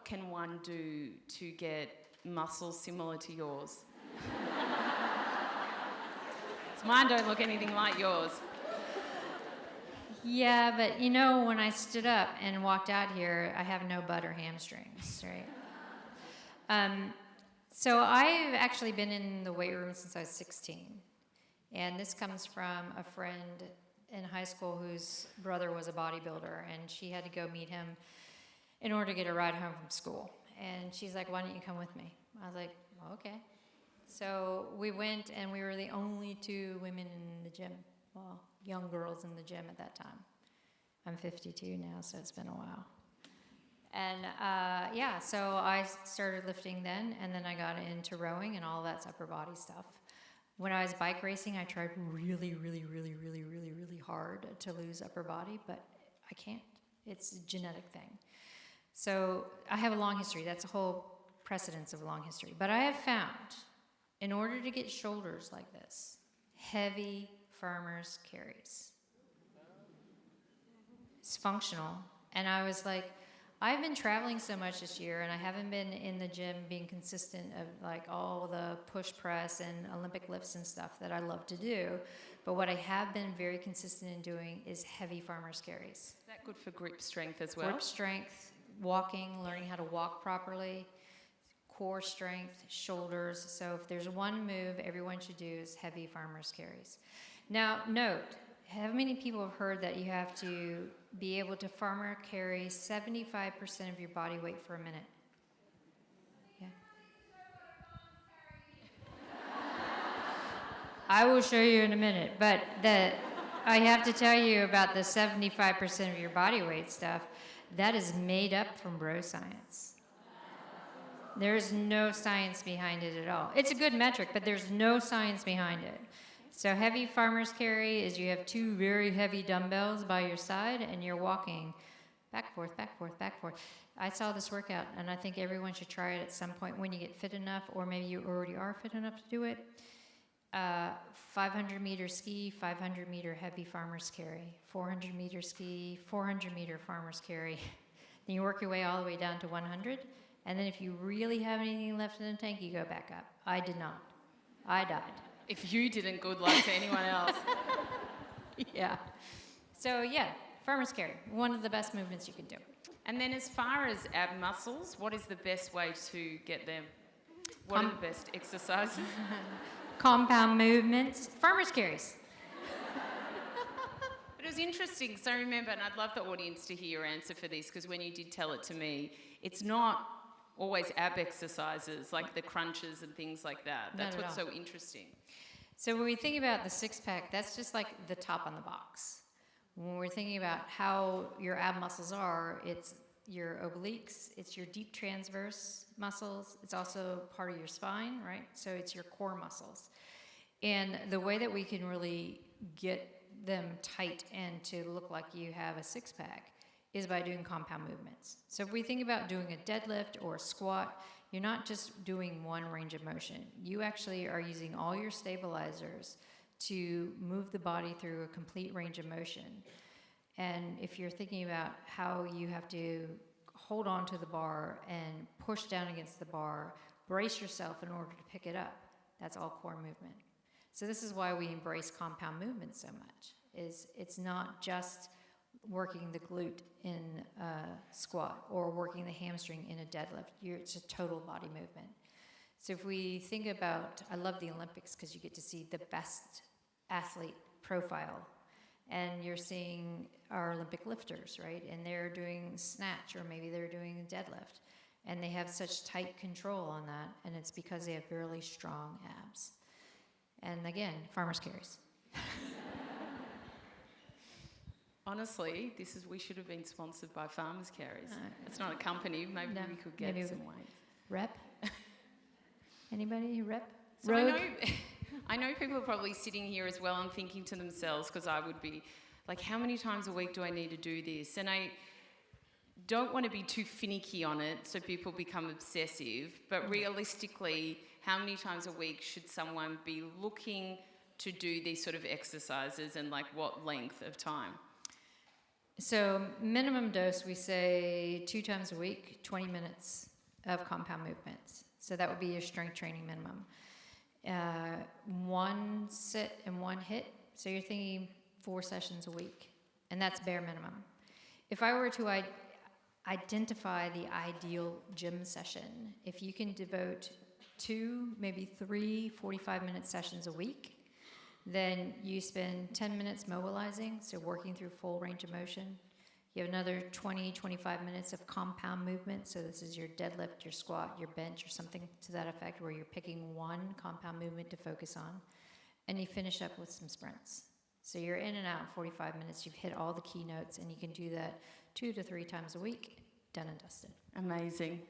can one do to get muscles similar to yours? So mine don't look anything like yours. Yeah, but you know, when I stood up and walked out here, I have no butt or hamstrings, right? So I've actually been in the weight room since I was 16. And this comes from a friend in high school whose brother was a bodybuilder, and she had to go meet him in order to get a ride home from school. And she's like, why don't you come with me? I was like, well, okay. So we went, and we were the only 2 women in the gym. Well, young girls in the gym at that time. I'm 52 now, so it's been a while. And yeah, so I started lifting then, and then I got into rowing and all that's upper body stuff. When I was bike racing, I tried really hard to lose upper body, but I can't. It's a genetic thing. So I have a long history. That's a whole precedence of a long history. But I have found, in order to get shoulders like this, heavy farmer's carries. It's functional. And I was like, I've been traveling so much this year, and I haven't been in the gym being consistent of like all the push press and Olympic lifts and stuff that I love to do. But what I have been very consistent in doing is heavy farmer's carries. Is that good for grip strength as well? Grip strength, walking, learning how to walk properly, core strength, shoulders. So if there's one move everyone should do is heavy farmer's carries. Now, note, how many people have heard that you have to be able to farmer carry 75% of your body weight for a minute? Yeah. I will show you in a minute, but I have to tell you about the 75% of your body weight stuff. That is made up from bro science. There's no science behind it at all. It's a good metric, but there's no science behind it. So heavy farmer's carry is you have 2 very heavy dumbbells by your side and you're walking back, forth, back, forth, back, forth. I saw this workout and I think everyone should try it at some point when you get fit enough, or maybe you already are fit enough to do it. 500 meter ski, 500 meter heavy farmer's carry, 400 meter ski, 400 meter farmer's carry. Then you work your way all the way down to 100. And then if you really have anything left in the tank, you go back up. I did not. I died. If you didn't, good luck to anyone else. Yeah. So yeah, farmer's carry, one of the best movements you can do. And then as far as ab muscles, what is the best way to get them? What are the best exercises? Compound movements, farmer's carries. But it was interesting, so remember, and I'd love the audience to hear your answer for this, because when you did tell it to me, it's not always ab exercises like the crunches and things like that. That's what's so interesting. So when we think about the six-pack, that's just like the top on the box. When we're thinking about how your ab muscles are, it's your obliques, it's your deep transverse muscles, it's also part of your spine, right? So it's your core muscles. And the way that we can really get them tight and to look like you have a six-pack is by doing compound movements. So if we think about doing a deadlift or a squat, you're not just doing one range of motion. You actually are using all your stabilizers to move the body through a complete range of motion. And if you're thinking about how you have to hold on to the bar and push down against the bar, brace yourself in order to pick it up, that's all core movement. So this is why we embrace compound movement so much, is it's not just working the glute in a squat or working the hamstring in a deadlift. It's a total body movement. So if we think about, I love the Olympics because you get to see the best athlete profile. And you're seeing our Olympic lifters, right? And they're doing snatch, or maybe they're doing a deadlift. And they have such tight control on that, and it's because they have really strong abs. And again, farmer's carries. Honestly, we should have been sponsored by Farmers Carries. It's not a company. Maybe we could get some weight. Rep? Anybody rep? So I know people are probably sitting here as well and thinking to themselves, because I would be like, how many times a week do I need to do this? And I don't want to be too finicky on it so people become obsessive, but realistically, how many times a week should someone be looking to do these sort of exercises, and like what length of time? So minimum dose, we say 2 times a week, 20 minutes of compound movements. So that would be your strength training minimum. 1 sit and 1 hit. So you're thinking 4 sessions a week, and that's bare minimum. If I were to identify the ideal gym session, if you can devote 2, maybe 3 45-minute sessions a week, then you spend 10 minutes mobilizing, so working through full range of motion. You have another 20, 25 minutes of compound movement. So this is your deadlift, your squat, your bench, or something to that effect, where you're picking one compound movement to focus on. And you finish up with some sprints. So you're in and out in 45 minutes. You've hit all the keynotes, and you can do that 2 to 3 times a week, done and dusted. Amazing.